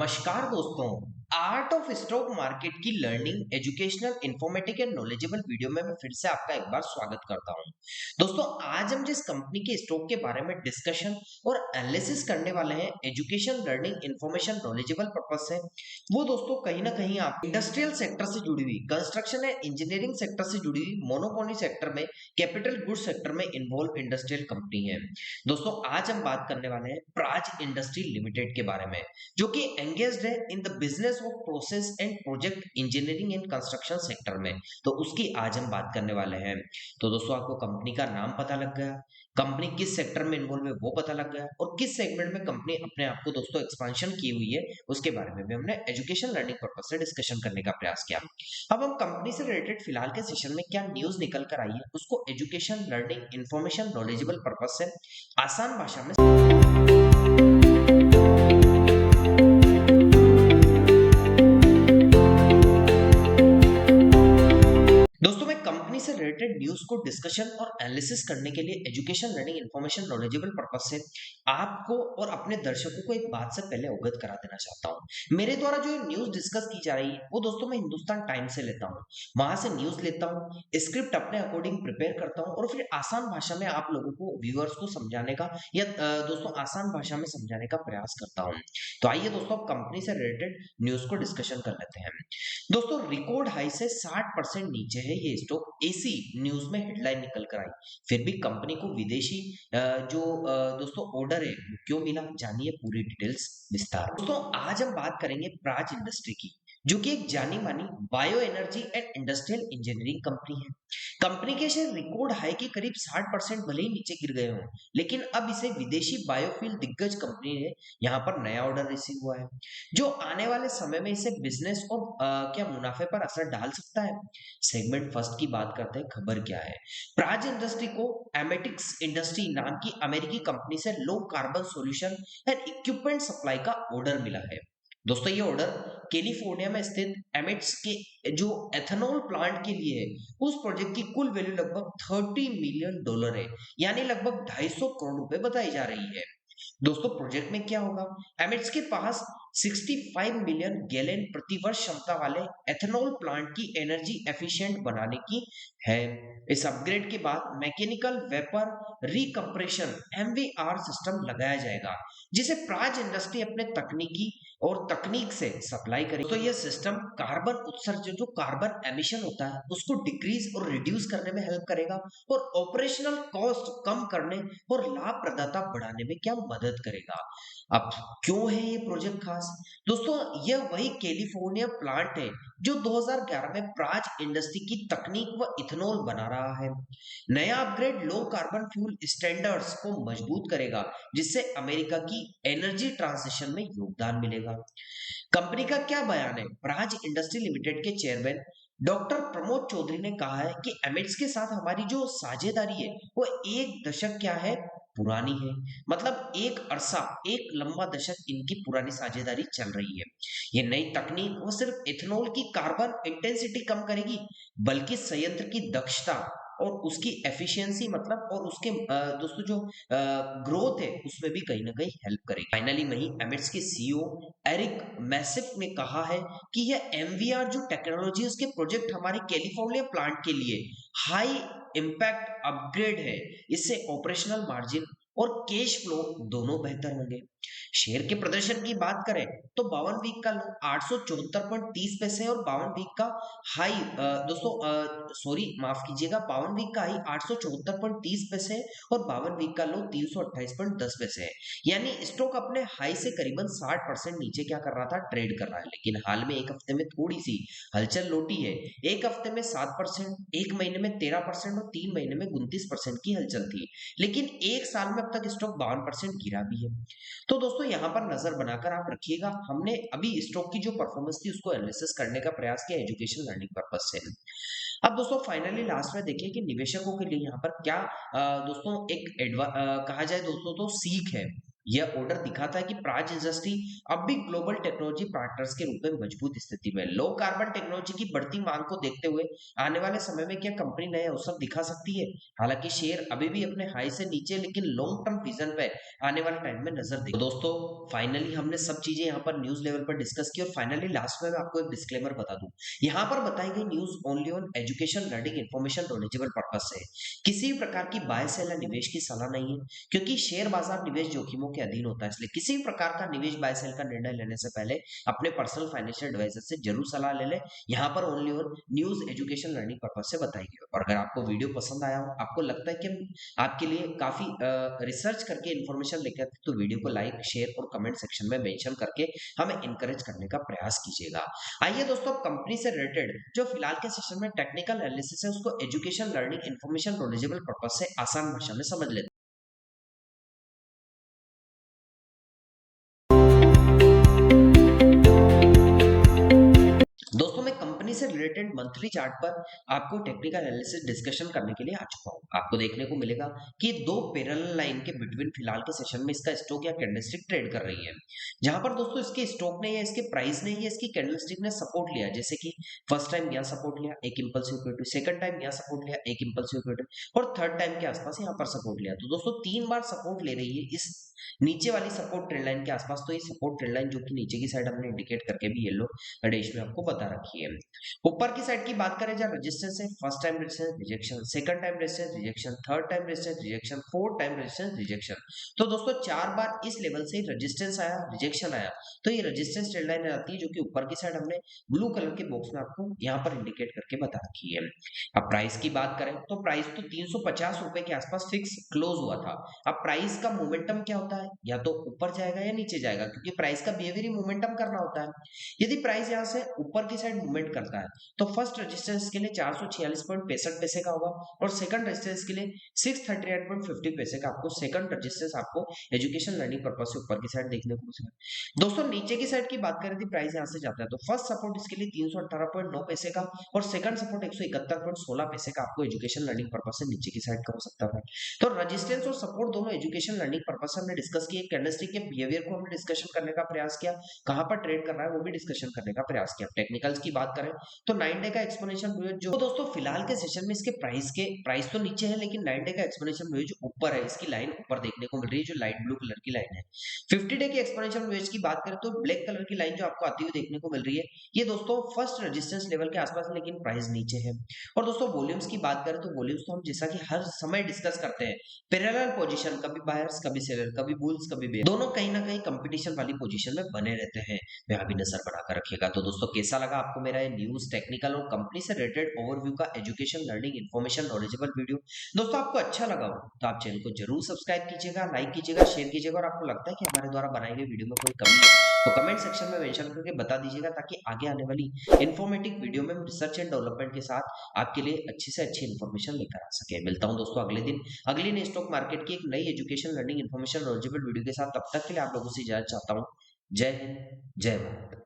नमस्कार दोस्तों। Art of stock market की learning educational informative and knowledgeable video में मैं फिर से आपका एक बार स्वागत करता हूं। दोस्तों, आज हम जिस कंपनी के स्टॉक के बारे में डिस्कशन और एनालिसिस करने वाले हैं education learning information knowledgeable purpose से, वो दोस्तों कहीं ना कहीं आप इंडस्ट्रियल सेक्टर से जुड़ी हुई, कंस्ट्रक्शन एंड इंजीनियरिंग सेक्टर से जुड़ी हुई, मोनोपोली सेक्टर में, कैपिटल गुड्स सेक्टर में इन्वॉल्व इंडस्ट्रियल कंपनी है। दोस्तों, आज हम बात करने वाले हैं प्राज इंडस्ट्री लिमिटेड के बारे में, जो कि एंगेज्ड है in the business of process and project engineering and construction sector में। तो उसकी आज हम बात करने वाले हैं। तो दोस्तों, आपको कंपनी का नाम पता लग गया, कंपनी किस सेक्टर में इन्वॉल्व है वो पता लग गया, और किस सेगमेंट में कंपनी अपने आप को दोस्तों एक्सपांशन की हुई है उसके बारे में भी हमने एजुकेशन लर्निंग पर्पस से डिस्कशन करने का प्रयास किया। अब हम कंपनी से रिलेटेड फिलहाल के सेशन में क्या न्यूज निकल कर आई है उसको education learning information knowledgeable purpose से आसान भाषा में दोस्तों, मैं कंपनी से रिलेटेड न्यूज को डिस्कशन और एनालिसिस करने के लिए education learning information knowledgeable purpose से आपको और अपने दर्शकों को एक बात से पहले अवगत करा देना चाहता हूं। मेरे द्वारा जो न्यूज डिस्कस की जा रही है वो दोस्तों मैं हिंदुस्तान टाइम्स से लेता हूं। वहां से न्यूज लेता हूं, स्क्रिप्ट अपने अकॉर्डिंग प्रिपेयर करता हूं और फिर आसान भाषा में आप लोगों को, व्यूअर्स को समझाने का या दोस्तों आसान भाषा में समझाने का प्रयास करता हूं। तो आइए दोस्तों, कंपनी से रिलेटेड न्यूज को डिस्कशन कर लेते हैं। दोस्तों, रिकॉर्ड हाई से 60% नीचे है ये स्टॉक, ऐसी न्यूज में हेडलाइन निकल कर आई। फिर भी कंपनी को विदेशी दोस्तों ऑर्डर है वो क्यों मिला, जानिए पूरी डिटेल्स विस्तार में। दोस्तों, आज हम बात करेंगे प्राज इंडस्ट्री की, जो कि एक जानी मानी bio energy and industrial engineering company है। कंपनी के शेयर रिकॉर्ड हाई के करीब 60% भले ही नीचे गिर गए हों, लेकिन अब इसे विदेशी बायोफ्यूल दिग्गज कंपनी ने यहाँ पर नया ऑर्डर रिसीव हुआ है, जो आने वाले समय में इसे बिजनेस और क्या मुनाफे पर असर डाल सकता है। सेगमेंट फर्स्ट की बात करते हैं, खबर क्या है। प्राज इंडस्ट्री को एमेटिक्स इंडस्ट्री नाम की अमेरिकी कंपनी से low carbon solution and equipment supply का ऑर्डर मिला है। दोस्तों, ये ऑर्डर कैलिफोर्निया में स्थित एमिट्स के जो एथेनॉल प्लांट के लिए है। उस प्रोजेक्ट की कुल वैल्यू लगभग $30 मिलियन है, यानी लगभग 250 करोड़ रुपए बताई जा रही है। दोस्तों, प्रोजेक्ट में क्या होगा, एमिट्स के पास 65 मिलियन गैलन प्रति वर्ष क्षमता वाले एथेनॉल प्लांट की एनर्जी एफिशिएंट बनाने की है। इस अपग्रेड के बाद मैकेनिकल वेपर रिकम्प्रेशन एमवीआर सिस्टम लगाया जाएगा, जिसे प्राज इंडस्ट्री अपने तकनीकी और तकनीक से सप्लाई करेगी। तो यह सिस्टम कार्बन उत्सर्जन, जो कार्बन एमिशन होता है, उसको डिक्रीज और रिड्यूस करने में हेल्प करेगा और ऑपरेशनल कॉस्ट कम करने और लाभप्रदता बढ़ाने में क्या मदद करेगा। अब क्यों है ये प्रोजेक्ट खास? दोस्तों, यह वही कैलिफोर्निया प्लांट है जो 2011 में प्राज इंडस्ट्री की तकनीक व इथेनॉल बना रहा है। नया upgrade low carbon fuel standards को मजबूत करेगा, जिससे अमेरिका की एनर्जी ट्रांजिशन में योगदान मिलेगा। कंपनी का क्या बयान है? प्राज इंडस्ट्री लिमिटेड के चेयरमैन डॉक्टर प्रमोद चौधरी ने कहा है कि एमिट्स के साथ हमारी जो साझेदारी है वो एक दशक क्या है, पुरानी है। मतलब एक अरसा, एक लंबा दशक इनकी पुरानी साझेदारी चल रही है। ये नई तकनीक वो सिर्फ इथेनॉल की कार्बन इंटेंसिटी कम करेगी, बल्कि संयंत्र की दक्षता और उसकी एफिशिएंसी, मतलब और उसके दोस्तों जो ग्रोथ है उसमें भी कहीं ना कहीं हेल्प करेगी। फाइनली वही एमिट्स के सीईओ एरिक मैसिफ ने कहा है कि यह एमवीआर जो टेक्नोलॉजी, उसके प्रोजेक्ट हमारे कैलिफोर्निया प्लांट के लिए हाई इम्पैक्ट अपग्रेड है। इससे ऑपरेशनल मार्जिन और कैश फ्लो दोनों बेहतर होंगे। शेयर के प्रदर्शन की बात करें तो 52 वीक का लो 874.30 पैसे और 52 वीक का हाई दोस्तों सॉरी माफ कीजिएगा, 52 वीक का हाई 874.30 पैसे और 52 वीक का लो 328.10 पैसे है। यानी स्टॉक अपने हाई से करीबन 60% नीचे क्या कर रहा था, ट्रेड कर रहा है। लेकिन हाल में एक हफ्ते में थोड़ी सी हलचल लौटी है। एक हफ्ते में 7%, एक महीने में 13% और 3 महीने में 29% की हलचल थी। लेकिन एक साल में अब तक स्टॉक 52% गिरा भी है। तो दोस्तों, यहाँ पर नजर बनाकर आप रखिएगा। हमने अभी स्टॉक की जो परफॉर्मेंस थी उसको एनालिसिस करने का प्रयास किया एजुकेशन लर्निंग पर्पस से। अब दोस्तों, फाइनली लास्ट में देखिए कि निवेशकों के लिए यहाँ पर क्या दोस्तों एक कहा जाए दोस्तों तो सीख है। यह ऑर्डर दिखाता है कि प्राज इंडस्ट्री अब भी ग्लोबल टेक्नोलॉजी पार्टनर्स के रूप में मजबूत स्थिति में है। लो कार्बन टेक्नोलॉजी की बढ़ती मांग को देखते हुए आने वाले समय में क्या कंपनी नए अवसर दिखा सकती है? हालांकि शेयर अभी भी अपने हाई से नीचे, लेकिन लॉन्ग टर्म विजन पे आने वाले टाइम में नजर दे। तो दोस्तों, फाइनली हमने सब चीजें यहाँ पर न्यूज लेवल पर डिस्कस की, और फाइनली लास्ट में मैं आपको एक डिस्क्लेमर बता दूं। यहाँ पर बताई गई news only on education, learning, information, knowledgeable purpose से, किसी भी प्रकार की बाय सेल या निवेश की सलाह नहीं है, क्योंकि शेयर बाजार निवेश जोखिमों के अधीन होता है। इसलिए किसी भी प्रकार का निवेश बाय सेल का निर्णय लेने से पहले अपने पर्सनल फाइनेंशियल एडवाइजर से जरूर सलाह ले लें। यहाँ पर ओनली और न्यूज, एजुकेशन, लर्निंग पर्पज से बताई गई। और अगर आपको वीडियो पसंद आया हो, आपको लगता है कि हम आपके लिए काफी रिसर्च करके इन्फॉर्मेशन लेकर आते हैं, तो वीडियो को लाइक, शेयर और कमेंट सेक्शन में मेंशन करके हमें इंकरेज करने का प्रयास कीजिएगा। आइए दोस्तों, कंपनी से रिलेटेड जो फिलहाल के सेशन में टेक्निकल एनालिसिस है, उसको education, learning, information, knowledgeable purpose से आसान भाषा में समझ लेते हैं। दोस्तों, मैं कंपनी से रिलेटेड मंथली चार्ट पर आपको टेक्निकल एनालिसिस डिस्कशन करने के लिए आ चुका हूं। आपको देखने को मिलेगा कि दो पैरेलल लाइन के बिटवीन फिलहाल के सेशन में इसका स्टॉक या कैंडलस्टिक ट्रेड कर रही है। जहां पर दोस्तों इसके स्टॉक ने या इसके प्राइस ने या इसकी कैंडलस्टिक ने सपोर्ट लिया, जैसे कि फर्स्ट टाइम यहाँ सपोर्ट लिया, एक इंपल्सिव इक्विटी, सेकंड टाइम यहाँ सपोर्ट लिया, एक इंपल्सिव इक्विटी, और थर्ड टाइम के आसपास यहाँ पर सपोर्ट लिया। तो दोस्तों 3 बार सपोर्ट ले रही है इस नीचे वाली सपोर्ट ट्रेंड लाइन के आसपास। तो ये सपोर्ट ट्रेंड लाइन जो कि नीचे की साइड हमने इंडिकेट करके भी येलो डैश में आपको बता रखी है। ऊपर की साइड की बात करें, जहाँ रेजिस्टेंस है, first time resistance, rejection, second time resistance, rejection, third time resistance, rejection, fourth time resistance, rejection. तो दोस्तों 4 बार इस लेवल से रेजिस्टेंस आया, रिजेक्शन आया। तो ये रेजिस्टेंस ट्रेंड लाइन आती है, जो कि ऊपर की साइड हमने ब्लू कलर के बॉक्स में आपको यहाँ पर इंडिकेट करके बता रखी है। अब प्राइस की बात करें तो प्राइस तो 350 रुपए के आसपास फिक्स क्लोज हुआ था। अब प्राइस का मोमेंटम क्या होता है, या तो ऊपर जाएगा या नीचे जाएगा, क्योंकि प्राइस का बिहेवियर ही मोमेंटम करना होता है। यदि प्राइस यहाँ से ऊपर की साइड मूवमेंट करता है, तो फर्स्ट रेजिस्टेंस के लिए 446.65 पैसे का होगा, और सेकंड रेजिस्टेंस के लिए 638.50 पैसे का आपको सेकंड रेजिस्टेंस आपको एजुकेशन लर्निंग पर्पज से ऊपर की साइड देखने को मिलेगा। दोस्तों नीचे की साइड की बात करें थी, प्राइस यहाँ से जाता है तो फर्स्ट सपोर्ट इसके लिए 318.9 पैसे का, और सेकंड सपोर्ट 171.16 पैसे का आपको एजुकेशन लर्निंग पर्पज से नीचे की साइड का हो सकता है। तो रेजिस्टेंस और सपोर्ट दोनों एजुकेशन लर्निंग पर्पज से हमने डिस्कस किए। कैंडलस्टिक के बिहेवियर को हमने डिस्कशन करने का प्रयास किया, कहां पर ट्रेड कर रहा है वो भी डिस्कशन करने का प्रयास किया। टेक्निकल्स की बात करें तो 9 डे का एक्सपोनेंशियल मूवमेंट जो दोस्तों फिलहाल के सेशन में इसके प्राइस तो नीचे है, लेकिन 9 डे का एक्सपोनेंशियल मूवमेंट जो ऊपर है, इसकी लाइन ऊपर देखने को मिल रही है, जो लाइट ब्लू कलर की लाइन है। 50 डे के एक्सपोनेंशियल मूवमेंट की बात करें तो ब्लैक कलर की लाइन जो आपको आती हुई देखने को मिल रही है, ये दोस्तों फर्स्ट रेजिस्टेंस लेवल के आसपास, लेकिन प्राइस नीचे है। और दोस्तों वॉल्यूम्स की बात करें तो वॉल्यूम्स तो हम जैसा कि हर समय डिस्कस करते हैं, पैरेलल पोजीशन, कभी बायर्स कभी सेलर, कभी बुल्स कभी बेयर, दोनों कहीं ना कहीं कंपटीशन वाली पोजीशन में बने रहते हैं। यहाँ भी नजर बनाकर रखिएगा। तो दोस्तों कैसा लगा आपको मेरा ये न्यूज, टेक्निकल और कंपनी से रिलेटेड ओवरव्यू का education, learning, information, knowledgeable video? दोस्तों आपको अच्छा लगा हो तो आप चैनल को जरूर सब्सक्राइब कीजिएगा, लाइक कीजिएगा, शेयर कीजिएगा, और आपको लगता है कि हमारे द्वारा बनाई गई वीडियो में कोई कमी है तो कमेंट सेक्शन में मेंशन करके बता दीजिएगा, ताकि आगे आने वाली इन्फॉर्मेटिव वीडियो में रिसर्च एंड डेवलपमेंट के साथ आपके लिए अच्छी से अच्छी इन्फॉर्मेशन लेकर आ सके। मिलता हूं दोस्तों अगले दिन अगली नई स्टॉक मार्केट की एक नई education, learning, information, knowledgeable video के साथ। तब तक के लिए आप लोगों से इजाजत चाहता हूं। जय हिंद, जय भारत।